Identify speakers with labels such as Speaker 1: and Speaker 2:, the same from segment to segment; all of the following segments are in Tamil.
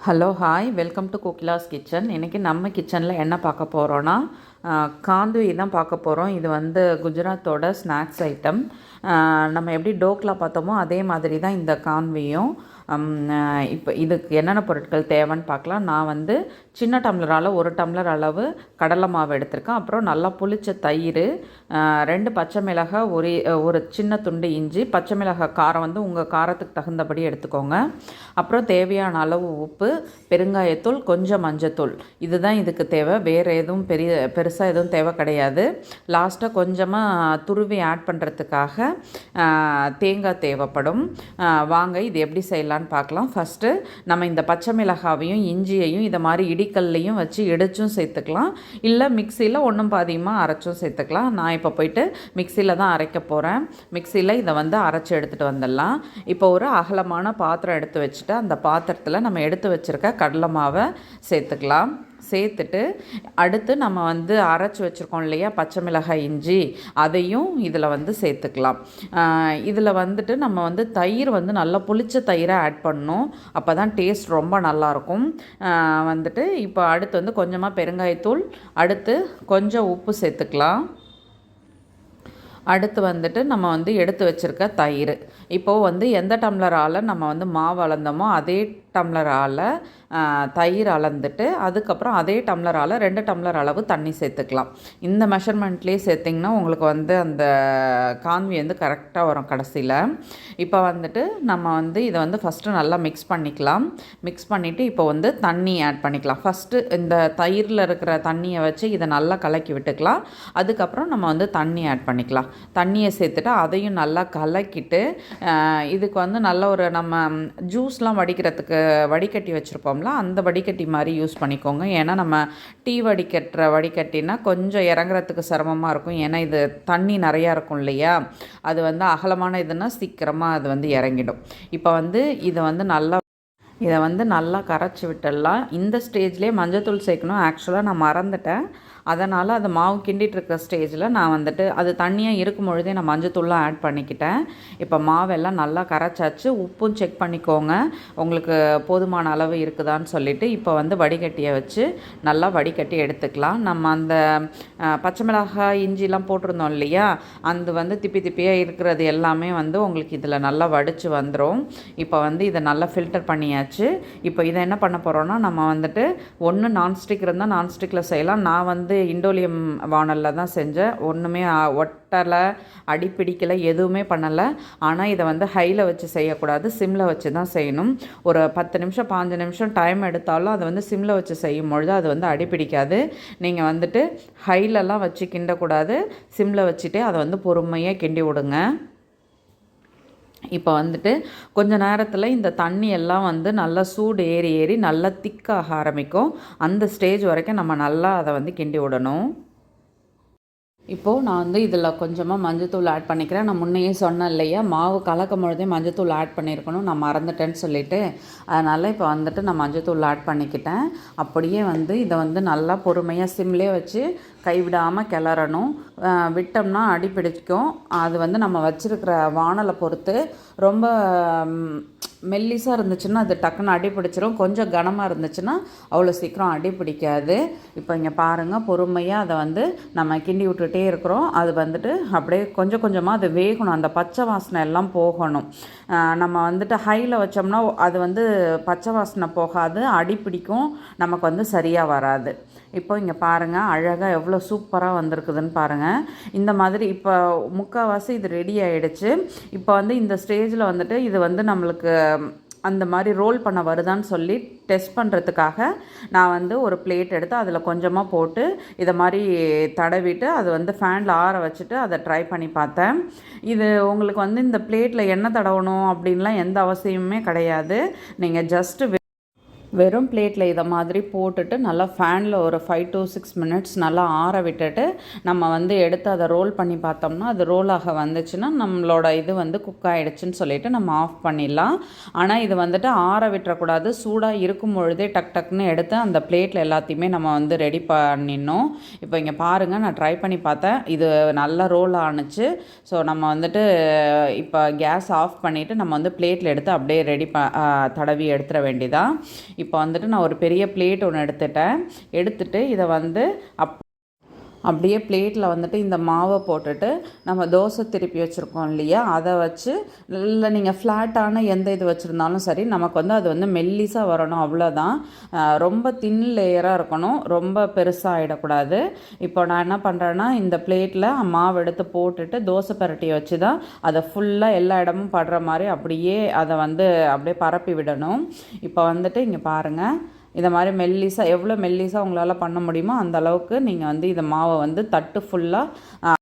Speaker 1: Hello hi welcome to Kokila's kitchen. இன்றைக்கி நம்ம கிச்சனில் என்ன பார்க்க போகிறோன்னா காந்த்வி தான் பார்க்க போகிறோம். இது வந்து குஜராத்தோட ஸ்நாக்ஸ் ஐட்டம். நம்ம எப்படி டோக்லா பார்த்தோமோ அதே மாதிரி தான் இந்த காந்த்வியும். இப்போ இதுக்கு என்னென்ன பொருட்கள் தேவைன்னு பார்க்கலாம். நான் வந்து சின்ன டம்ளரால் 1 டம்ளர் அளவு கடலை மாவு எடுத்திருக்கேன். அப்புறம் நல்லா புளிச்ச தயிர், 2 பச்சை மிளகாய், ஒரு சின்ன துண்டு இஞ்சி. பச்சை மிளகாய் காரம் வந்து உங்கள் காரத்துக்கு தகுந்தபடி எடுத்துக்கோங்க. அப்புறம் தேவையான அளவு உப்பு, பெருங்காயத்தூள், கொஞ்சம் மஞ்சத்தூள். இதுதான் இதுக்கு தேவை. வேறு எதுவும் பெருசாக எதுவும் தேவை கிடையாது. லாஸ்ட்டாக கொஞ்சமாக துருவி ஆட் பண்ணுறதுக்காக தேங்காய் தேவைப்படும். வாங்க இது எப்படி செய்யலான்னு பார்க்கலாம். ஃபஸ்ட்டு நம்ம இந்த பச்சை மிளகாவையும் இஞ்சியையும் இதை மாதிரி இடிக்கல்லையும் வச்சு இடிச்சும் சேர்த்துக்கலாம், இல்லை மிக்சியில் ஒன்றும் பாதியமாக அரைச்சும் சேர்த்துக்கலாம். நான் இப்போ போயிட்டு மிக்சியில் தான் அரைக்க போகிறேன். மிக்சியில் இதை வந்து அரைச்சி எடுத்துகிட்டு வந்துடலாம். இப்போ ஒரு அகலமான பாத்திரம் எடுத்து வச்சுட்டு அந்த பாத்திரத்தில் நம்ம எடுத்து வச்சுருக்க கடலை மாவை சேர்த்துக்கலாம். சேர்த்துட்டு அடுத்து நம்ம வந்து அரைச்சி வச்சுருக்கோம் இல்லையா பச்சை மிளகாய் இஞ்சி, அதையும் இதில் வந்து சேர்த்துக்கலாம். இதில் வந்துட்டு நம்ம வந்து தயிர் வந்து நல்லா புளிச்ச தயிரை ஆட் பண்ணணும். அப்போ தான் டேஸ்ட் ரொம்ப நல்லாயிருக்கும். வந்துட்டு இப்போ அடுத்து வந்து கொஞ்சமாக பெருங்காயத்தூள், அடுத்து கொஞ்சம் உப்பு சேர்த்துக்கலாம். அடுத்து வந்துட்டு நம்ம வந்து எடுத்து வச்சுருக்க தயிர். இப்போது வந்து எந்த டம்ளரால் நம்ம வந்து மாவு அளந்தோமோ அதே டம்ளரால் தயிர் அளந்துட்டு அதுக்கப்புறம் அதே டம்ளரால் 2 டம்ளர் அளவு தண்ணி சேர்த்துக்கலாம். இந்த மெஷர்மெண்ட்லேயே சேர்த்திங்கன்னா உங்களுக்கு வந்து அந்த காந்த்வி வந்து கரெக்டாக வரும் கடைசியில். இப்போ வந்துட்டு நம்ம வந்து இதை வந்து ஃபஸ்ட்டு நல்லா மிக்ஸ் பண்ணிக்கலாம். மிக்ஸ் பண்ணிவிட்டு இப்போ வந்து தண்ணி ஆட் பண்ணிக்கலாம். ஃபஸ்ட்டு இந்த தயிரில் இருக்கிற தண்ணியை வச்சு இதை நல்லா கலக்கி விட்டுக்கலாம். அதுக்கப்புறம் நம்ம வந்து தண்ணி ஆட் பண்ணிக்கலாம். தண்ணியை சேர்த்துட்டு அதையும் நல்லா கலக்கிட்டு இதுக்கு வந்து நல்ல ஒரு நம்ம ஜூஸ்லாம் வடிகட்டி வச்சுருப்போம்ல, அந்த வடிகட்டி மாதிரி யூஸ் பண்ணிக்கோங்க. ஏன்னா நம்ம டீ வடிகட்டுற வடிகட்டினா கொஞ்சம் இறங்குறதுக்கு சிரமமாக இருக்கும். ஏன்னா இது தண்ணி நிறையா இருக்கும் இல்லையா, அது வந்து அகலமான இதுன்னா சீக்கிரமாக அது வந்து இறங்கிடும். இப்போ வந்து இதை வந்து நல்லா கரைச்சி விட்டுடலாம். இந்த ஸ்டேஜ்லேயே மஞ்சத்தூள் சேர்க்கணும். ஆக்சுவலாக நான் மறந்துட்டேன். அதனால் அது மாவு கிண்டிகிட்டு இருக்கிற ஸ்டேஜில் நான் வந்துட்டு அது தண்ணியாக இருக்கும் பொழுதே நான் மஞ்சத்தூள்லாம் ஆட் பண்ணிக்கிட்டேன். இப்போ மாவெல்லாம் நல்லா கரைச்சாச்சு. உப்பும் செக் பண்ணிக்கோங்க உங்களுக்கு போதுமான அளவு இருக்குதான்னு சொல்லிவிட்டு. இப்போ வந்து வடிகட்டியை வச்சு நல்லா வடிகட்டி எடுத்துக்கலாம். நம்ம அந்த பச்சை மிளகாய் இஞ்சிலாம் போட்டிருந்தோம் இல்லையா, அந்த வந்து திப்பியாக இருக்கிறது எல்லாமே வந்து உங்களுக்கு இதில் நல்லா வடித்து வந்துடும். இப்போ வந்து இதை நல்லா ஃபில்டர் பண்ணியாச்சு. இப்போ இதை என்ன பண்ண போகிறோன்னா, நம்ம வந்துட்டு ஒன்று நான்ஸ்டிக் இருந்தால் நான்ஸ்டிக்கில் செய்யலாம். நான் வந்து இண்டோலியம் வானலில் தான் செஞ்சேன். ஒன்றுமே ஒட்டலை, அடிப்பிடிக்கலை, எதுவுமே பண்ணலை. ஆனால் இதை வந்து ஹையில் வச்சு செய்யக்கூடாது, சிம்மில் வச்சு தான் செய்யணும். ஒரு 10 நிமிஷம் 5 நிமிஷம் டைம் எடுத்தாலும் அதை வந்து சிம்மில் வச்சு செய்யும் பொழுது அது வந்து அடிப்பிடிக்காது. நீங்கள் வந்துட்டு ஹைலெல்லாம் வச்சு கிண்டக்கூடாது, சிம்மில் வச்சுட்டே அதை வந்து பொறுமையாக கிண்டி விடுங்க. இப்போ வந்துட்டு கொஞ்ச நேரத்தில் இந்த தண்ணி எல்லாம் வந்து நல்லா சூடு ஏறி நல்லா திக்காக ஆரம்பிக்கும். அந்த ஸ்டேஜ் வரைக்கும் நம்ம நல்லா அதை வந்து கிண்டி விடணும். இப்போது நான் வந்து இதில் கொஞ்சமாக மஞ்சத்தூள் ஆட் பண்ணிக்கிறேன். நான் முன்னையே சொன்னேன் இல்லையா, மாவு கலக்கும் பொழுதே மஞ்சத்தூள் ஆட் பண்ணியிருக்கணும், நான் மறந்துட்டேன்னு சொல்லிவிட்டு. அதனால் இப்போ வந்துட்டு நான் மஞ்சத்தூள் ஆட் பண்ணிக்கிட்டேன். அப்படியே வந்து இதை வந்து நல்லா பொறுமையாக சிம்லேயே வச்சு கைவிடாமல் கிளறணும். விட்டோம்னா அடி பிடிக்கும். அது வந்து நம்ம வச்சுருக்கிற வானலை பொறுத்து. ரொம்ப மெல்லிசாக இருந்துச்சுன்னா அது டக்குன்னு அடி பிடிச்சிரும். கொஞ்சம் கனமாக இருந்துச்சுன்னா அவ்வளோ சீக்கிரம் அடி பிடிக்காது. இப்போ இங்கே பாருங்கள், பொறுமையாக அதை வந்து நம்ம கிண்டி விட்டுட்டே இருக்கிறோம். அது வந்துட்டு அப்படியே கொஞ்சம் கொஞ்சமாக அது வேகணும். அந்த பச்சை வாசனை எல்லாம் போகணும். நம்ம வந்துட்டு ஹையில் வச்சோம்னா அது வந்து பச்சை வாசனை போகாது, அடி பிடிக்கும், நமக்கு வந்து சரியாக வராது. இப்போ இங்கே பாருங்கள், அழகாக எவ்வளோ சூப்பராக வந்திருக்குதுன்னு பாருங்கள். இந்த மாதிரி இப்போ முக்கால்வாசி இது ரெடி ஆகிடுச்சு. இப்போ வந்து இந்த ஸ்டேஜில் வந்துட்டு இது வந்து நம்மளுக்கு அந்த மாதிரி ரோல் பண்ண வருதான்னு சொல்லி டெஸ்ட் பண்ணுறதுக்காக நான் வந்து ஒரு பிளேட் எடுத்து அதில் கொஞ்சமாக போட்டு இதை மாதிரி தடவிட்டு அது வந்து ஃபேனில் ஆற வச்சுட்டு அதை ட்ரை பண்ணி பார்த்தேன். இது உங்களுக்கு வந்து இந்த பிளேட்டில் எண்ணெய் தடவணும் அப்படின்லாம் எந்த அவசியமுமே கிடையாது. நீங்கள் ஜஸ்ட்டு வெறும் பிளேட்டில் இதை மாதிரி போட்டுட்டு நல்லா ஃபேனில் ஒரு 5 to 6 மினிட்ஸ் நல்லா ஆற விட்டுட்டு நம்ம வந்து எடுத்து அதை ரோல் பண்ணி பார்த்தோம்னா அது ரோலாக வந்துச்சுன்னா நம்மளோட இது வந்து குக் ஆகிடுச்சின்னு சொல்லிவிட்டு நம்ம ஆஃப் பண்ணிடலாம். ஆனால் இது வந்துட்டு ஆற விட்டுறக்கூடாது. சூடாக இருக்கும் பொழுதே டக்குன்னு எடுத்து அந்த பிளேட்டில் எல்லாத்தையுமே நம்ம வந்து ரெடி பண்ணிடணும். இப்போ இங்கே பாருங்கள், நான் ட்ரை பண்ணி பார்த்தேன், இது நல்லா ரோல் ஆணுச்சு. ஸோ நம்ம வந்துட்டு இப்போ கேஸ் ஆஃப் பண்ணிவிட்டு நம்ம வந்து பிளேட்டில் எடுத்து அப்படியே தடவி எடுத்துட வேண்டியதான். இப்போ வந்துட்டு நான் ஒரு பெரிய பிளேட் ஒன்று எடுத்துட்டு இதை வந்து அப்படியே பிளேட்டில் வந்துட்டு இந்த மாவை போட்டுட்டு நம்ம தோசை திருப்பி வச்சுருக்கோம் இல்லையா, அதை வச்சு இல்லை நீங்கள் ஃப்ளாட்டான எந்த இது வச்சுருந்தாலும் சரி, நமக்கு வந்து அது வந்து மெல்லிஸாக வரணும், அவ்வளோதான். ரொம்ப தின் லேயராக இருக்கணும், ரொம்ப பெருசாக ஆகிடக்கூடாது. இப்போ நான் என்ன பண்ணுறேன்னா, இந்த பிளேட்டில் மாவு எடுத்து போட்டுட்டு தோசை பரட்டியை வச்சு தான் அதை ஃபுல்லாக எல்லா இடமும் படுற மாதிரி அப்படியே அதை வந்து அப்படியே பரப்பி விடணும். இப்போ வந்துட்டு இங்கே பாருங்கள், இதை மாதிரி மெல்லிஸாக எவ்வளோ மெல்லிஸாக உங்களால் பண்ண முடியுமோ அந்த அளவுக்கு நீங்கள் வந்து இதை மாவை வந்து தட்டு ஃபுல்லாக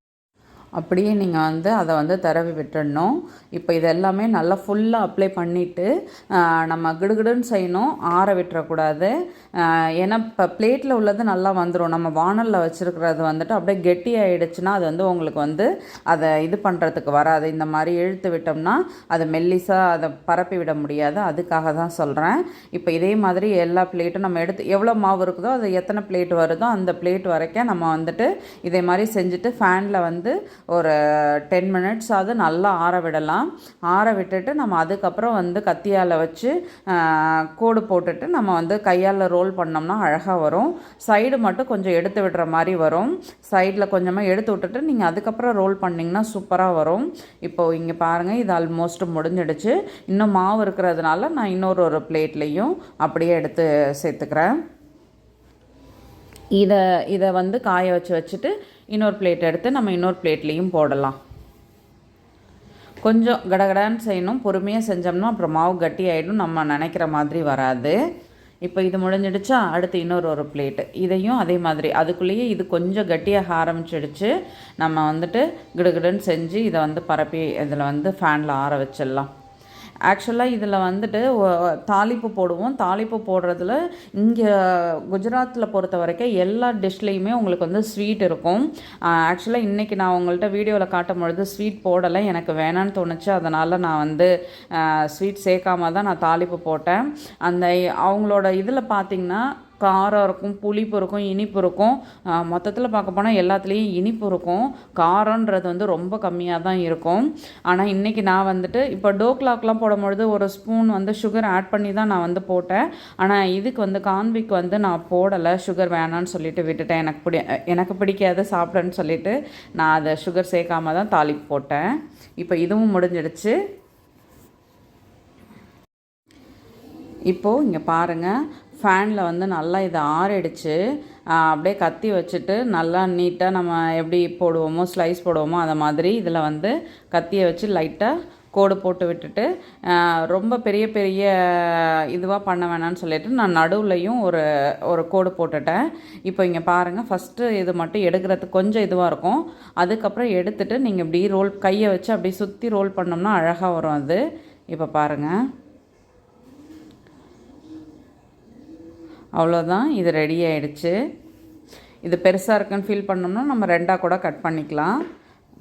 Speaker 1: அப்படியே நீங்கள் வந்து அதை வந்து தடவி விட்டுடணும். இப்போ இது எல்லாமே நல்லா ஃபுல்லாக அப்ளை பண்ணிவிட்டு நம்ம கிடுகிடுன்னு செய்யணும், ஆற விட்டுறக்கூடாது. ஏன்னா இப்போ பிளேட்டில் உள்ளது நல்லா வந்துடும், நம்ம வானலில் வச்சுருக்கிறது வந்துட்டு அப்படியே கெட்டி ஆகிடுச்சுன்னா அது வந்து உங்களுக்கு வந்து அதை இது பண்ணுறதுக்கு வராது. இந்த மாதிரி இழுத்து விட்டோம்னா அதை மெல்லிஸாக அதை பரப்பி விட முடியாது, அதுக்காக தான் சொல்கிறேன். இப்போ இதே மாதிரி எல்லா பிளேட்டும் நம்ம எடுத்து எவ்வளோ மாவு இருக்குதோ அது எத்தனை பிளேட் வருதோ அந்த பிளேட் வரைக்கும் நம்ம வந்துட்டு இதே மாதிரி செஞ்சுட்டு ஃபேனில் வந்து ஒரு 10 மினிட்ஸாவது நல்லா ஆற விடலாம். ஆற விட்டுட்டு நம்ம அதுக்கப்புறம் வந்து கத்தியால் வச்சு கோடு போட்டுட்டு நம்ம வந்து கையால் ரோல் பண்ணோம்னா அழகாக வரும். சைடு மட்டும் கொஞ்சம் எடுத்து விடுற மாதிரி வரும், சைடில் கொஞ்சமாக எடுத்து விட்டுட்டு நீங்கள் அதுக்கப்புறம் ரோல் பண்ணிங்கன்னா சூப்பராக வரும். இப்போது இங்கே பாருங்கள், இது ஆல்மோஸ்ட் முடிஞ்சிடுச்சு. இன்னும் மாவு இருக்கிறதுனால நான் இன்னொரு பிளேட்லேயும் அப்படியே எடுத்து சேர்த்துக்கிறேன். இதை வந்து காய வச்சுட்டு இன்னொரு பிளேட் எடுத்து நம்ம இன்னொரு பிளேட்லேயும் போடலாம். கொஞ்சம் கடகடான்னு செய்யணும், பொறுமையாக செஞ்சோம்னா அப்புறம் மாவு கட்டி ஆகிடும், நம்ம நினைக்கிற மாதிரி வராது. இப்போ இது முடிஞ்சிடுச்சா, அடுத்து இன்னொரு பிளேட்டு, இதையும் அதே மாதிரி அதுக்குள்ளேயே இது கொஞ்சம் கட்டியாக ஆரம்பிச்சிடுச்சு. நம்ம வந்துட்டு கிடுகிடுன்னு செஞ்சு இதை வந்து பரப்பி இதில் வந்து ஃபேனில் ஆற வச்சிடலாம். ஆக்சுவலாக இதில் வந்துட்டு தாளிப்பு போடுவோம். தாளிப்பு போடுறதுல இங்கே குஜராத்தில் பொறுத்த வரைக்கும் எல்லா டிஷ்லேயுமே உங்களுக்கு வந்து ஸ்வீட் இருக்கும். ஆக்சுவலாக இன்றைக்கி நான் உங்கள்கிட்ட வீடியோவில் காட்டும் பொழுது ஸ்வீட் போடலை, எனக்கு வேணான்னு தோணுச்சு, அதனால் நான் வந்து ஸ்வீட் சேர்க்காம தான் நான் தாளிப்பு போட்டேன். அந்த அவங்களோட இதில் பார்த்திங்கன்னா காரம் இருக்கும், புளிப்பு இருக்கும், இனிப்பு இருக்கும். மொத்தத்தில் பார்க்க போனால் எல்லாத்துலேயும் இனிப்பு இருக்கும், காரன்றது வந்து ரொம்ப கம்மியாக தான் இருக்கும். ஆனால் இன்றைக்கி நான் வந்துட்டு இப்போ டோக்லாக்லாம் போடும்பொழுது ஒரு ஸ்பூன் வந்து சுகர் ஆட் பண்ணி தான் நான் வந்து போட்டேன். ஆனால் இதுக்கு வந்து கான்விக்கு வந்து நான் போடலை, சுகர் வேணான்னு சொல்லிட்டு விட்டுட்டேன். எனக்கு பிடிக்காத சாப்பிட்றேன்னு சொல்லிட்டு நான் அதை சுகர் சேர்க்காம தான் தாளிப்பு போட்டேன். இப்போ இதுவும் முடிஞ்சிடுச்சு. இப்போது இங்கே பாருங்கள், ஃபேனில் வந்து நல்லா இதை ஆறிடுச்சு. அப்படியே கத்தி வச்சுட்டு நல்லா நீட்டாக நம்ம எப்படி போடுவோமோ ஸ்லைஸ் போடுவோமோ அதை மாதிரி இதில் வந்து கத்தியை வச்சு லைட்டாக கோடு போட்டு விட்டுட்டு ரொம்ப பெரிய பெரிய இதுவாக பண்ண வேணான்னு சொல்லிட்டு நான் நடுவுலையும் ஒரு கோடு போட்டுட்டேன். இப்போ இங்கே பாருங்கள், ஃபஸ்ட்டு இது மட்டும் எடுக்கிறதுக்கு கொஞ்சம் இதுவாக இருக்கும், அதுக்கப்புறம் எடுத்துகிட்டு நீங்கள் இப்படி கையை வச்சு அப்படி சுற்றி ரோல் பண்ணோம்னா அழகாக வரும் அது. இப்போ பாருங்கள், அவ்வளோதான், இது ரெடி ஆகிடுச்சு. இது பெருசாக இருக்குன்னு ஃபீல் பண்ணோம்னா நம்ம ரெண்டாக கூட கட் பண்ணிக்கலாம்.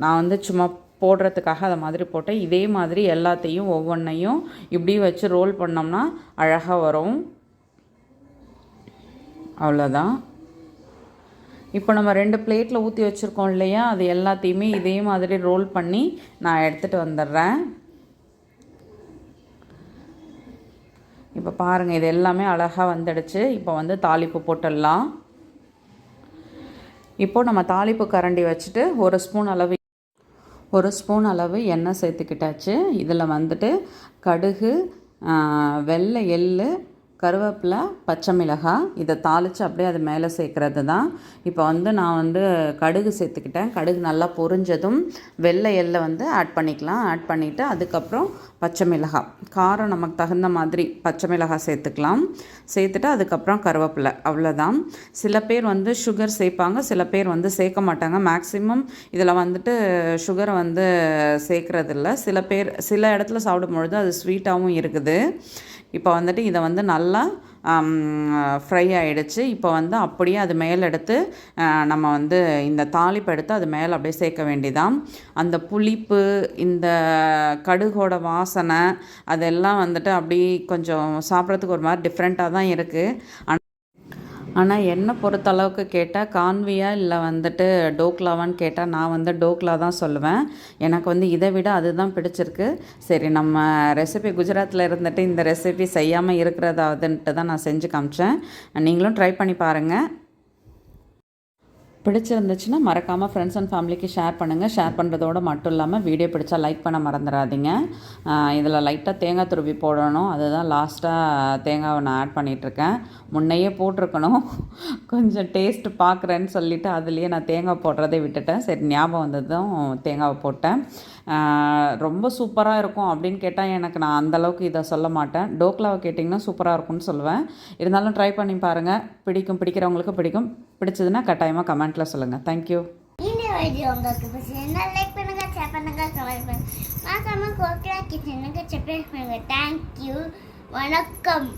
Speaker 1: நான் வந்து சும்மா போடுறதுக்காக அதை மாதிரி போட்டேன். இதே மாதிரி எல்லாத்தையும் ஒவ்வொன்றையும் இப்படி வச்சு ரோல் பண்ணோம்னா அழகாக வரும். அவ்வளோதான். இப்போ நம்ம 2 பிளேட்டில் ஊற்றி வச்சுருக்கோம் இல்லையா, அது எல்லாத்தையுமே இதே மாதிரி ரோல் பண்ணி நான் எடுத்துகிட்டு வந்துடுறேன். இப்போ பாருங்கள், இது எல்லாமே அழகாக வந்துடுச்சு. இப்போ வந்து தாளிப்பு போட்டுடலாம். இப்போது நம்ம தாளிப்பு கரண்டி வச்சுட்டு ஒரு ஸ்பூன் அளவு எண்ணெய் சேர்த்துக்கிட்டாச்சு. இதில் வந்துட்டு கடுகு, வெள்ளை எள்ளு, கருவேப்பிலை, பச்சை மிளகாய் இதை தாளித்து அப்படியே அது மேலே சேர்க்குறது தான். இப்போ வந்து நான் வந்து கடுகு சேர்த்துக்கிட்டேன். கடுகு நல்லா பொரிஞ்சதும் வெள்ளை எள்ளை வந்து ஆட் பண்ணிக்கலாம். ஆட் பண்ணிவிட்டு அதுக்கப்புறம் பச்சை மிளகாய், காரம் நமக்கு தகுந்த மாதிரி பச்சை மிளகாய் சேர்த்துக்கலாம். சேர்த்துட்டு அதுக்கப்புறம் கருவேப்பிலை, அவ்வளோதான். சில பேர் வந்து சுகர் சேர்ப்பாங்க, சில பேர் வந்து சேர்க்க மாட்டாங்க. மேக்ஸிமம் இதில் வந்துட்டு சுகரை வந்து சேர்க்குறதில்ல. சில இடத்துல சாப்பிடும்பொழுது அது ஸ்வீட்டாகவும் இருக்குது. இப்போ வந்துட்டு இதை வந்து நல்லா ஃப்ரை ஆகிடுச்சு. இப்போ வந்து அப்படியே அது மேலே எடுத்து நம்ம வந்து இந்த தாளிப்பு எடுத்து அது மேலே அப்படியே சேர்க்க வேண்டியதான். அந்த புளிப்பு, இந்த கடுகோட வாசனை அதெல்லாம் வந்துட்டு அப்படி கொஞ்சம் சாப்பிட்றதுக்கு ஒரு மாதிரி டிஃப்ரெண்ட்டாக தான் இருக்குது. ஆனால் என்னை பொறுத்தளவுக்கு கேட்டால் கான்வியா இல்லை வந்துட்டு டோக்லாவான்னு கேட்டால் நான் வந்து டோக்லா தான் சொல்லுவேன். எனக்கு வந்து இதை விட அதுதான் பிடிச்சிருக்கு. சரி, நம்ம ரெசிபி குஜராத்தில் இருந்துட்டு இந்த ரெசிபி செய்யாமல் இருக்கிறதாவதுன்ட்டு தான் நான் செஞ்சு காமிச்சேன். நீங்களும் ட்ரை பண்ணி பாருங்கள். பிடிச்சிருந்துச்சுன்னா மறக்காமல் ஃப்ரெண்ட்ஸ் அண்ட் ஃபேமிலிக்கு ஷேர் பண்ணுங்கள். ஷேர் பண்ணுறதோடு மட்டும் இல்லாமல் வீடியோ பிடிச்சா லைக் பண்ண மறந்துடாதீங்க. இதில் லைட்டாக தேங்காய் துருவி போடணும். அதுதான் லாஸ்ட்டாக தேங்காவை நான் ஆட் பண்ணிகிட்ருக்கேன். முன்னையே போட்டிருக்கணும், கொஞ்சம் டேஸ்ட்டு பார்க்குறேன்னு சொல்லிவிட்டு அதுலேயே நான் தேங்காய் போடுறதே விட்டுட்டேன். சரி, ஞாபகம் வந்ததும் தேங்காவை போட்டேன். ரொம்ப சூப்பராக இருக்கும் அப்படின்னு கேட்டால் எனக்கு நான் அந்தளவுக்கு இதை சொல்ல மாட்டேன். டோக்லாவை கேட்டிங்கன்னா சூப்பராக இருக்கும்னு சொல்லுவேன். இருந்தாலும் ட்ரை பண்ணி பாருங்கள். பிடிக்கிறவங்களுக்கு பிடிக்கும். பிடிச்சதுன்னா கட்டாயமாக கமெண்ட்டில் சொல்லுங்கள். தேங்க்யூ.
Speaker 2: இந்த வீடியோ உங்களுக்கு பிடிச்சிருந்தா லைக் பண்ணுங்க, ஷேர் பண்ணுங்க, கமெண்ட் பண்ணுங்க. மறக்காம கோகிலா கிச்சனுக்கு சப்ஸ்கிரைப் பண்ணுங்க. தேங்க்யூ. வணக்கம்.